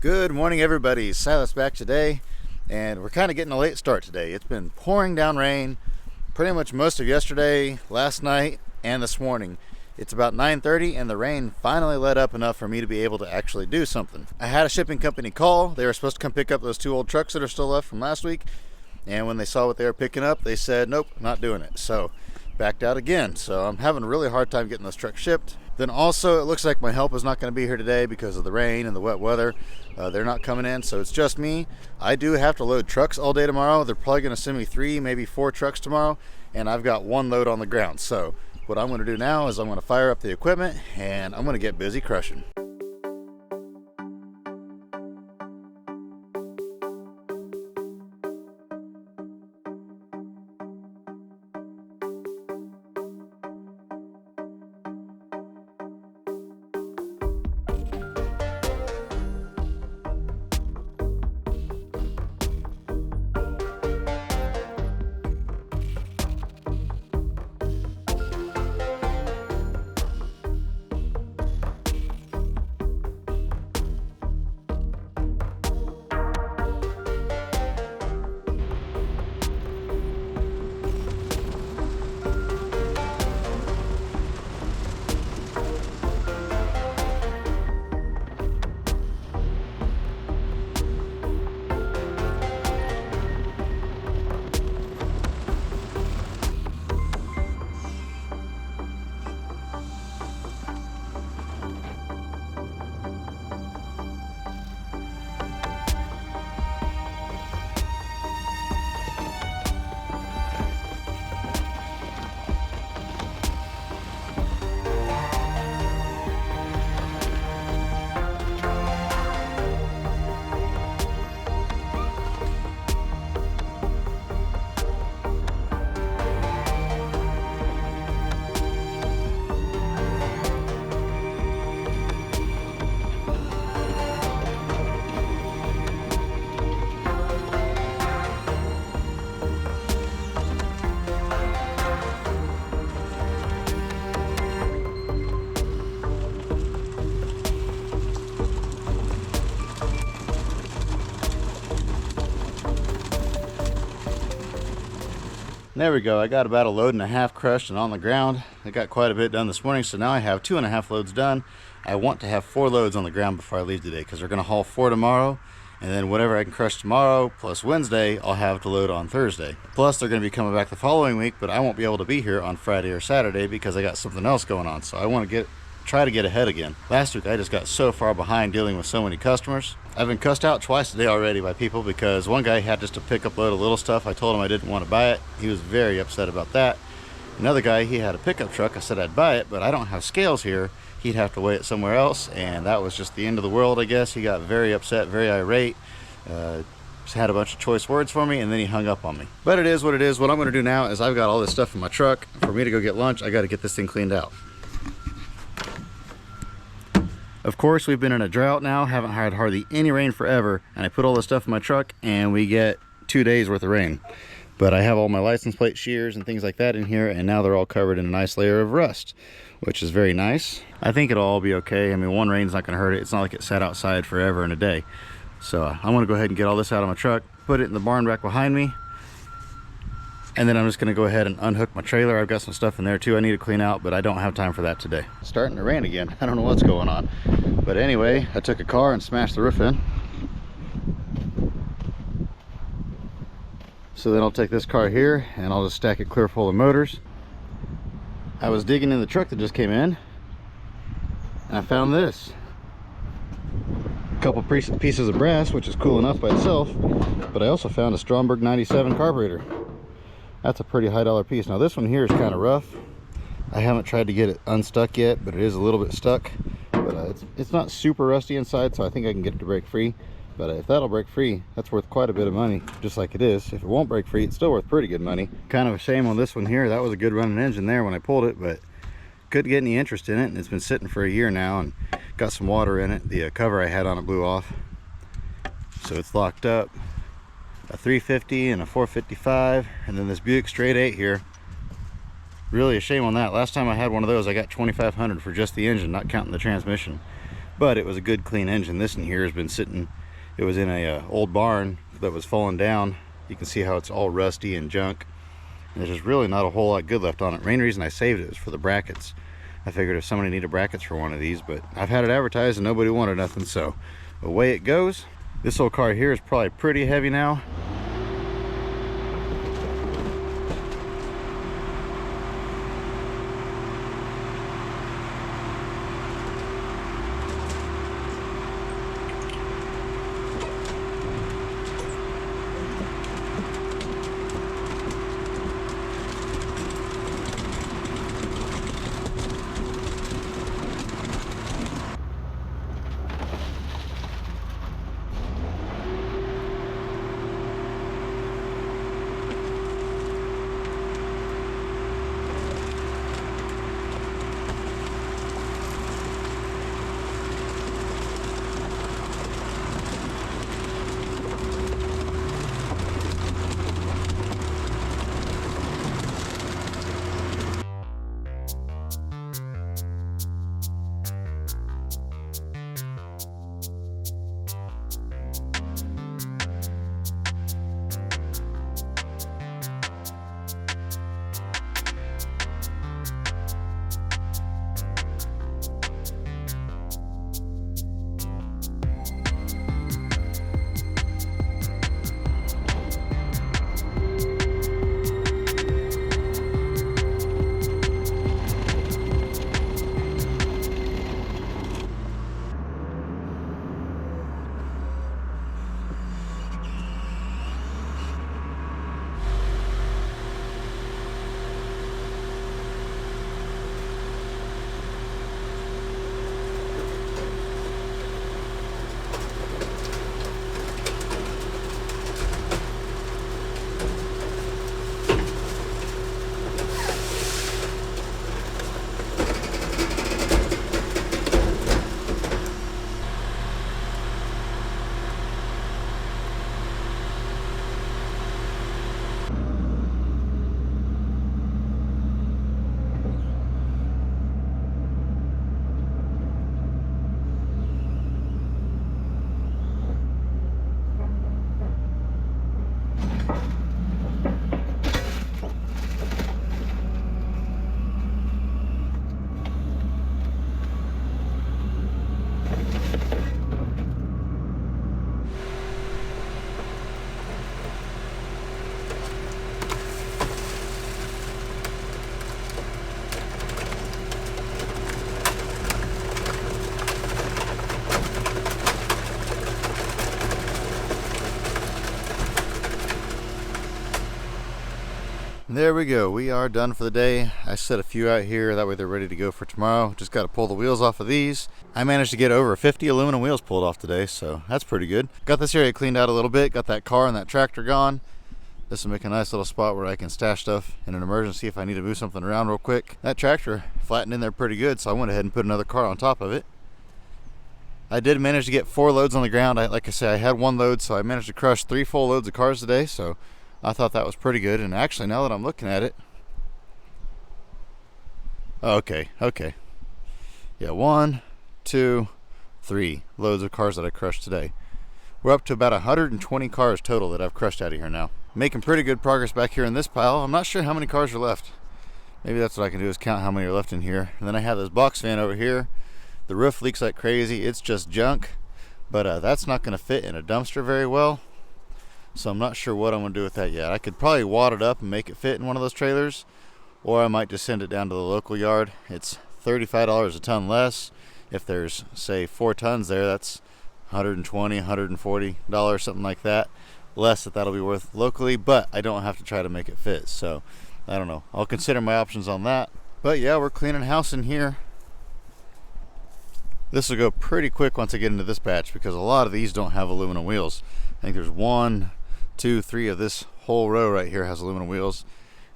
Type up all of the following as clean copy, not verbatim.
Good morning, everybody. Silas back today, and we're kind of getting a late start today. It's been pouring down rain pretty much most of yesterday, last night, and this morning. It's about 9:30 and the rain finally let up enough for me to be able to actually do something. I had a shipping company call. They were supposed to come pick up those 2 old trucks that are still left from last week, and when they saw what they were picking up, they said, nope, not doing it. So backed out again. So I'm having a really hard time getting those trucks shipped. Then also, it looks like my help is not going to be here today because of the rain and the wet weather. They're not coming in, so it's just me. I do have to load trucks all day tomorrow. They're probably going to send me 3, maybe 4 trucks tomorrow, and I've got 1 load on the ground. So what I'm going to do now is I'm going to fire up the equipment, and I'm going to get busy crushing. There we go. I got about 1.5 loads crushed and on the ground. I got quite a bit done this morning, so now I have 2.5 loads done. I want to have 4 loads on the ground before I leave today because we're going to haul 4 tomorrow, and then whatever I can crush tomorrow plus Wednesday, I'll have to load on Thursday. Plus, they're going to be coming back the following week, but I won't be able to be here on Friday or Saturday because I got something else going on, so I want to try to get ahead again. Last week I just got so far behind dealing with so many customers. I've been cussed out twice today already by people because one guy had just a pickup load of little stuff. I told him I didn't want to buy it. He was very upset about that. Another guy, he had a pickup truck. I said I'd buy it, but I don't have scales here. He'd have to weigh it somewhere else, and that was just the end of the world, I guess. He got very upset, very irate. Just had a bunch of choice words for me, and then he hung up on me. But it is what it is. What I'm going to do now is I've got all this stuff in my truck. For me to go get lunch, I got to get this thing cleaned out. Of course, we've been in a drought now, haven't had hardly any rain forever, and I put all this stuff in my truck and we get 2 days worth of rain. But I have all my license plate shears and things like that in here, and now they're all covered in a nice layer of rust, which is very nice. I think it'll all be okay. I mean, 1 rain's not going to hurt it. It's not like it sat outside forever and a day. So I want to go ahead and get all this out of my truck, put it in the barn back behind me, and then I'm just going to go ahead and unhook my trailer. I've got some stuff in there too I need to clean out, but I don't have time for that today. It's starting to rain again. I don't know what's going on. But anyway, I took a car and smashed the roof in. So then I'll take this car here and I'll just stack it clear full of motors. I was digging in the truck that just came in and I found this. A couple pieces of brass, which is cool enough by itself, but I also found a Stromberg 97 carburetor. That's a pretty high dollar piece. Now this one here is kind of rough. I haven't tried to get it unstuck yet, but it is a little bit stuck. But it's not super rusty inside, so I think I can get it to break free. But if that'll break free, that's worth quite a bit of money, just like it is. If it won't break free, it's still worth pretty good money. Kind of a shame on this one here. That was a good running engine there when I pulled it, but couldn't get any interest in it, and it's been sitting for a year now and got some water in it. The cover I had on it blew off, so it's locked up. A 350 and a 455, and then this Buick straight 8 here. Really a shame on that. Last time I had one of those, I got $2,500 for just the engine, not counting the transmission. but it was a good clean engine. This in here has been sitting, it was in a old barn that was falling down. You can see how it's all rusty and junk. And there's just really not a whole lot good left on it. Main reason I saved it was for the brackets. I figured if somebody needed brackets for one of these, but I've had it advertised and nobody wanted nothing, so away it goes. This old car here is probably pretty heavy now. There we go, we are done for the day. I set a few out here, that way they're ready to go for tomorrow. Just got to pull the wheels off of these. I managed to get over 50 aluminum wheels pulled off today, so that's pretty good. Got this area cleaned out a little bit, got that car and that tractor gone. This will make a nice little spot where I can stash stuff in an emergency if I need to move something around real quick. That tractor flattened in there pretty good, so I went ahead and put another car on top of it. I did manage to get 4 loads on the ground. Like I said, I had 1 load, so I managed to crush 3 full loads of cars today, so I thought that was pretty good. And actually, now that I'm looking at it, okay. Yeah, 1, 2, 3 loads of cars that I crushed today. We're up to about 120 cars total that I've crushed out of here now. Making pretty good progress back here in this pile. I'm not sure how many cars are left. Maybe that's what I can do, is count how many are left in here. And then I have this box fan over here. The roof leaks like crazy. It's just junk, but that's not going to fit in a dumpster very well. So I'm not sure what I'm going to do with that yet. I could probably wad it up and make it fit in one of those trailers, or I might just send it down to the local yard. It's $35 a ton less. If there's, say, 4 tons there, that's $120, $140, something like that. Less that'll be worth locally, but I don't have to try to make it fit. So I don't know. I'll consider my options on that. But yeah, we're cleaning house in here. This will go pretty quick once I get into this batch, because a lot of these don't have aluminum wheels. I think there's 1, 2, 3 of this whole row right here has aluminum wheels.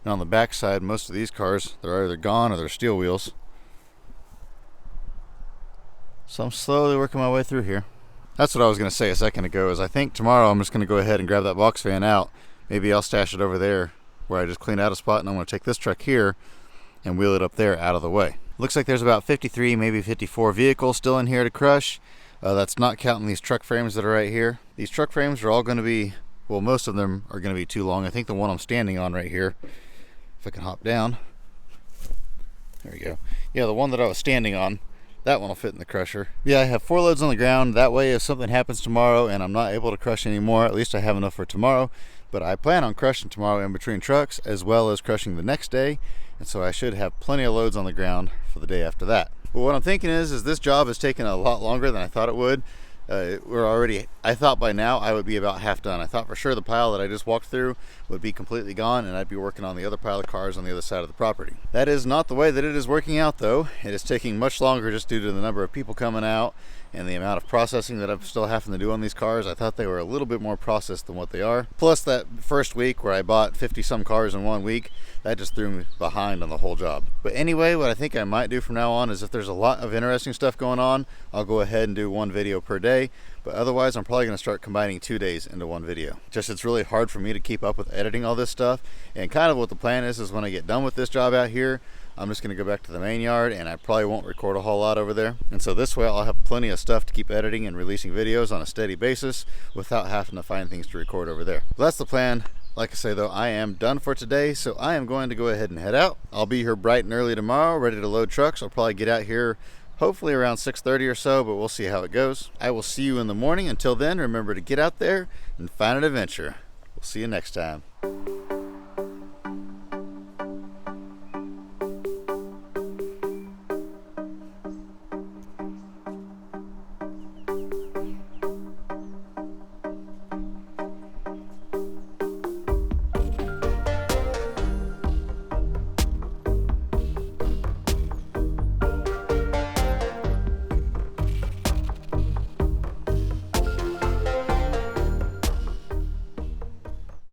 And on the back side, most of these cars, they're either gone or they're steel wheels. So I'm slowly working my way through here. That's what I was going to say a second ago, is I think tomorrow I'm just going to go ahead and grab that box fan out. Maybe I'll stash it over there where I just cleaned out a spot, and I'm going to take this truck here and wheel it up there out of the way. Looks like there's about 53, maybe 54 vehicles still in here to crush. That's not counting these truck frames that are right here. These truck frames are all going to be, well, most of them are going to be too long. I think the one I'm standing on right here, if I can hop down. There we go. Yeah, the one that I was standing on, that one will fit in the crusher. Yeah, I have 4 loads on the ground. That way, if something happens tomorrow and I'm not able to crush anymore, at least I have enough for tomorrow. But I plan on crushing tomorrow in between trucks, as well as crushing the next day. And so I should have plenty of loads on the ground for the day after that. But what I'm thinking is this job has taken a lot longer than I thought it would. I thought by now I would be about half done. I thought for sure the pile that I just walked through would be completely gone and I'd be working on the other pile of cars on the other side of the property. That is not the way that it is working out though. It is taking much longer just due to the number of people coming out and the amount of processing that I'm still having to do on these cars. I thought they were a little bit more processed than what they are. Plus that first week where I bought 50 some cars in 1 week, that just threw me behind on the whole job. But anyway, what I think I might do from now on is if there's a lot of interesting stuff going on, I'll go ahead and do 1 video per day. But otherwise, I'm probably going to start combining 2 days into 1 video. Just it's really hard for me to keep up with editing all this stuff. And kind of what the plan is when I get done with this job out here, I'm just going to go back to the main yard and I probably won't record a whole lot over there. And so this way I'll have plenty of stuff to keep editing and releasing videos on a steady basis without having to find things to record over there. But that's the plan. Like I say though, I am done for today, so I am going to go ahead and head out. I'll be here bright and early tomorrow, ready to load trucks. I'll probably get out here hopefully around 6:30 or so, but we'll see how it goes. I will see you in the morning. Until then, remember to get out there and find an adventure. We'll see you next time.